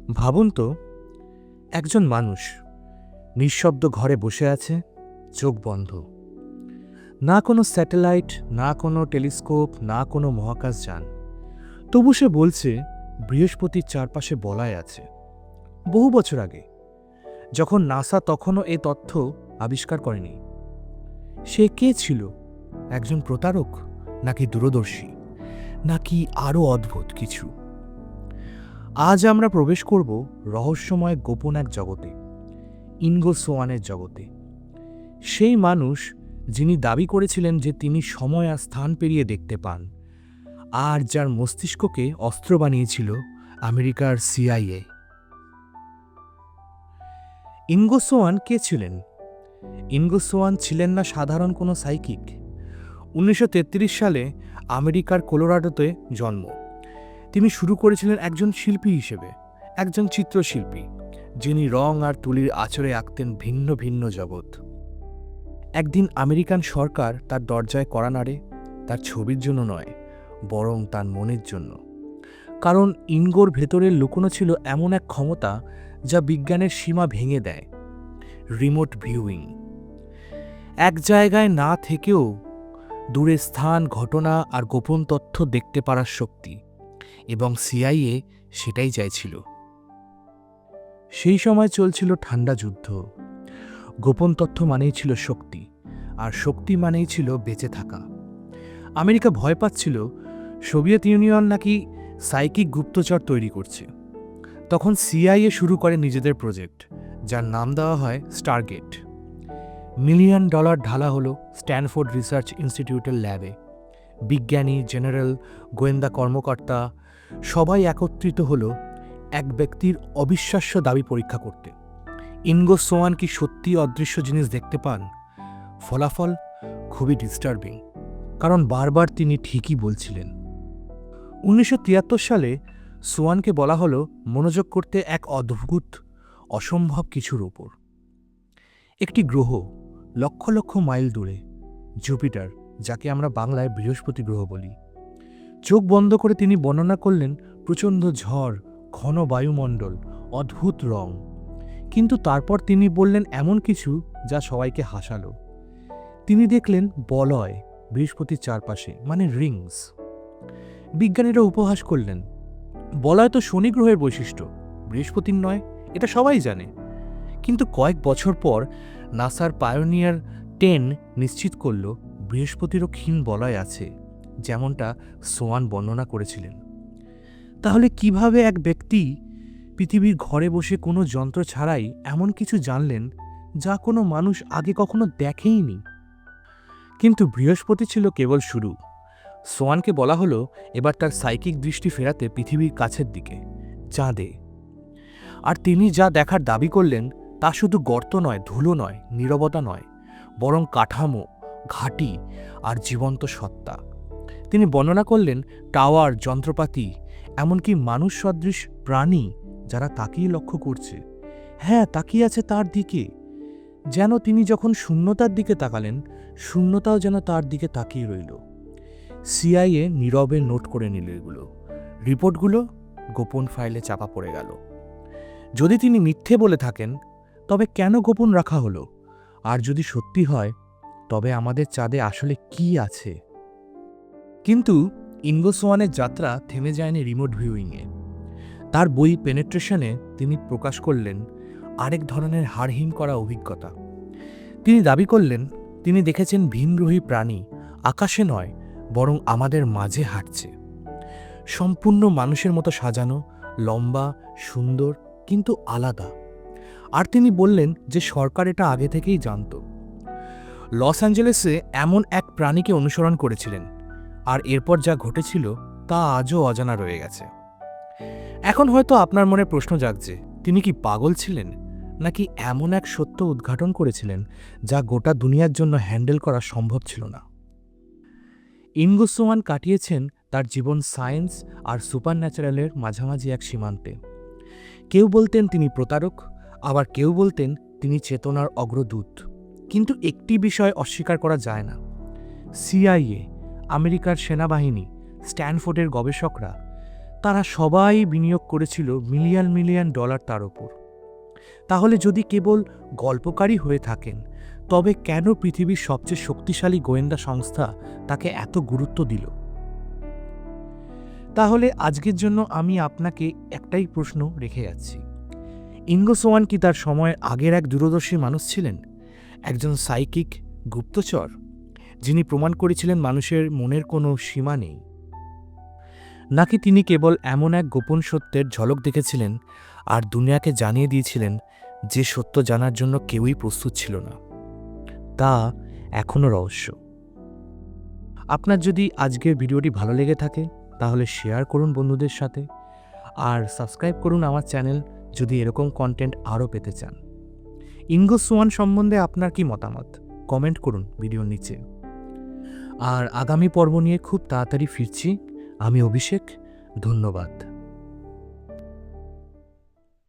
ভাবুন তো, একজন মানুষ নিঃশব্দ ঘরে বসে আছে, চোখ বন্ধ। না কোনো স্যাটেলাইট, না কোনো টেলিস্কোপ, না কোনো মহাকাশযান। তবু সে বলছে বৃহস্পতির চারপাশে বলয় আছে। বহু বছর আগে, যখন নাসা তখনও এই তথ্য আবিষ্কার করেনি। সে কে ছিল? একজন প্রতারক, নাকি দূরদর্শী, নাকি আরও অদ্ভুত কিছু? আজ আমরা প্রবেশ করব রহস্যময় গোপন এক জগতে, ইনগো সোয়ানের জগতে। সেই মানুষ যিনি দাবি করেছিলেন যে তিনি সময় আর স্থান পেরিয়ে দেখতে পান, আর যার মস্তিষ্ককে অস্ত্র বানিয়েছিল আমেরিকার সিআইএ। ইনগো সোয়ান কে ছিলেন? ইনগো সোয়ান ছিলেন না সাধারণ কোনো সাইকিক। 1933 সালে আমেরিকার কোলোরাডোতে জন্ম। তিনি শুরু করেছিলেন একজন শিল্পী হিসেবে, একজন চিত্রশিল্পী যিনি রং আর তুলির আঁচড়ে আঁকতেন ভিন্ন ভিন্ন জগৎ। একদিন আমেরিকান সরকার তার দরজায় কড়া নাড়ে, তার ছবির জন্য নয়, বরং তার মনের জন্য। কারণ ইনগোর ভেতরে লুকোনো ছিল এমন এক ক্ষমতা যা বিজ্ঞানের সীমা ভেঙে দেয়। Remote viewing. এক জায়গায় না থেকেও দূরের স্থান, ঘটনা আর গোপন তথ্য দেখতে পারার শক্তি। এবং সিআইএ সেটাই চাইছিল। সেই সময় চলছিল ঠান্ডা যুদ্ধ। গোপন তথ্য মানেই ছিল শক্তি, আর শক্তি মানেই ছিল বেঁচে থাকা। আমেরিকা ভয় পাচ্ছিল সোভিয়েত ইউনিয়ন নাকি সাইকিক গুপ্তচর তৈরি করছে। তখন সিআইএ শুরু করে নিজেদের প্রজেক্ট, যার নাম দেওয়া হয় স্টারগেট। $1 মিলিয়ন ঢালা হলো স্ট্যানফোর্ড রিসার্চ ইনস্টিটিউটের ল্যাবে। বিজ্ঞানী, জেনারেল, গোয়েন্দা কর্মকর্তা সবাই একত্রিত হল এক ব্যক্তির অবিশ্বাস্য দাবি পরীক্ষা করতে। ইনগো সোয়ান কি সত্যি অদৃশ্য জিনিস দেখতে পান? ফলাফল খুবই ডিস্টার্বিং, কারণ বারবার তিনি ঠিকই বলছিলেন। 1973 সালে সোয়ানকে বলা হলো মনোযোগ করতে এক অদ্ভুত, অসম্ভব কিছুর ওপর। একটি গ্রহ লক্ষ লক্ষ মাইল দূরে, জুপিটার, যাকে আমরা বাংলায় বৃহস্পতি গ্রহ বলি। চোখ বন্ধ করে তিনি বর্ণনা করলেন প্রচণ্ড ঝড়, ঘন বায়ুমণ্ডল, অদ্ভুত রং। কিন্তু তারপর তিনি বললেন এমন কিছু যা সবাইকে হাসালো। তিনি দেখলেন বলয় বৃহস্পতির চারপাশে, মানে রিংস। বিজ্ঞানীরা উপহাস করলেন, বলয় তো শনি গ্রহের বৈশিষ্ট্য, বৃহস্পতির নয়, এটা সবাই জানে। কিন্তু কয়েক বছর পর নাসার পায়োনিয়ার 10 নিশ্চিত করল বৃহস্পতিরও ক্ষীণ বলয় আছে, যেমনটা সোয়ান বর্ণনা করেছিলেন। তাহলে কিভাবে এক ব্যক্তি পৃথিবীর ঘরে বসে কোনো যন্ত্র ছাড়াই এমন কিছু জানলেন যা কোনো মানুষ আগে কখনো দেখেইনি? কিন্তু বৃহস্পতি ছিল কেবল শুরু। সোয়ানকে বলা হলো এবার তার সাইকিক দৃষ্টি ফেরাতে পৃথিবীর কাছের দিকে, চাঁদে। আর তিনি যা দেখার দাবি করলেন তা শুধু গর্ত নয়, ধুলো নয়, নীরবতা নয়, বরং কাঠামো, ঘাঁটি আর জীবন্ত সত্তা। তিনি বর্ণনা করলেন টাওয়ার, যন্ত্রপাতি, এমনকি মানুষ সদৃশ প্রাণী যারা তাকিয়ে লক্ষ্য করছে। হ্যাঁ, তাকিয়ে আছে তার দিকে। যেন তিনি যখন শূন্যতার দিকে তাকালেন, শূন্যতাও যেন তার দিকে তাকিয়ে রইল। সিআইএ নীরবে নোট করে নিল এগুলো। রিপোর্টগুলো গোপন ফাইলে চাপা পড়ে গেল। যদি তিনি মিথ্যে বলে থাকেন, তবে কেন গোপন রাখা হলো? আর যদি সত্যি হয়, তবে আমাদের চাঁদে আসলে কি আছে? কিন্তু ইনগো সোয়ানের যাত্রা থেমে যায়নি রিমোট ভিউইংয়ে। তার বই পেনেট্রেশনে তিনি প্রকাশ করলেন আরেক ধরনের হাড়হিম করা অভিজ্ঞতা। তিনি দাবি করলেন তিনি দেখেছেন ভিনগ্রহী প্রাণী আকাশে নয়, বরং আমাদের মাঝে হাঁটছে, সম্পূর্ণ মানুষের মতো সাজানো, লম্বা, সুন্দর, কিন্তু আলাদা। আর তিনি বললেন যে সরকার এটা আগে থেকেই জানত। লস অ্যাঞ্জেলেসে এমন এক প্রাণীকে অনুসরণ করেছিলেন, আর এরপর যা ঘটেছিল তা আজও অজানা রয়ে গেছে। এখন হয়তো আপনার মনে প্রশ্ন জাগছে, তিনি কি পাগল ছিলেন, নাকি এমন এক সত্য উদ্ঘাটন করেছিলেন যা গোটা দুনিয়ার জন্য হ্যান্ডেল করা সম্ভব ছিল না? ইনগো সোয়ান কাটিয়েছেন তার জীবন সায়েন্স আর সুপারন্যাচারালের মাঝামাঝি এক সীমান্তে। কেউ বলতেন তিনি প্রতারক, আবার কেউ বলতেন তিনি চেতনার অগ্রদূত। কিন্তু একটি বিষয় অস্বীকার করা যায় না, সিআইএ, আমেরিকার সেনাবাহিনী, স্ট্যানফোর্ডের গবেষকরা তারা সবাই বিনিয়োগ করেছিল মিলিয়ন মিলিয়ন ডলার তার ওপর। তাহলে যদি কেবল গল্পকারী হয়ে থাকেন, তবে কেন পৃথিবীর সবচেয়ে শক্তিশালী গোয়েন্দা সংস্থা তাকে এত গুরুত্ব দিল? তাহলে আজকের জন্য আমি আপনাকে একটাই প্রশ্ন রেখে যাচ্ছি। ইঙ্গো সোয়ান কি তার সময়ের আগের এক দূরদর্শী মানুষ ছিলেন, একজন সাইকিক গুপ্তচর যিনি প্রমাণ করেছিলেন মানুষের মনের কোনো সীমা নেই? নাকি তিনি কেবল এমন এক গোপন সত্যের ঝলক দেখেছিলেন আর দুনিয়াকে জানিয়ে দিয়েছিলেন যে সত্য জানার জন্য কেউই প্রস্তুত ছিল না? তা এখনও রহস্য। আপনার যদি আজকের ভিডিওটি ভালো লেগে থাকে তাহলে শেয়ার করুন বন্ধুদের সাথে, আর সাবস্ক্রাইব করুন আমার চ্যানেল যদি এরকম কন্টেন্ট আরও পেতে চান। ইঙ্গো সোয়ান সম্বন্ধে আপনার কি মতামত কমেন্ট করুন ভিডিওর নিচে। আর আগামী পর্ব নিয়ে খুব তাড়াতাড়ি ফিরছি। আমি অভিষেক। ধন্যবাদ।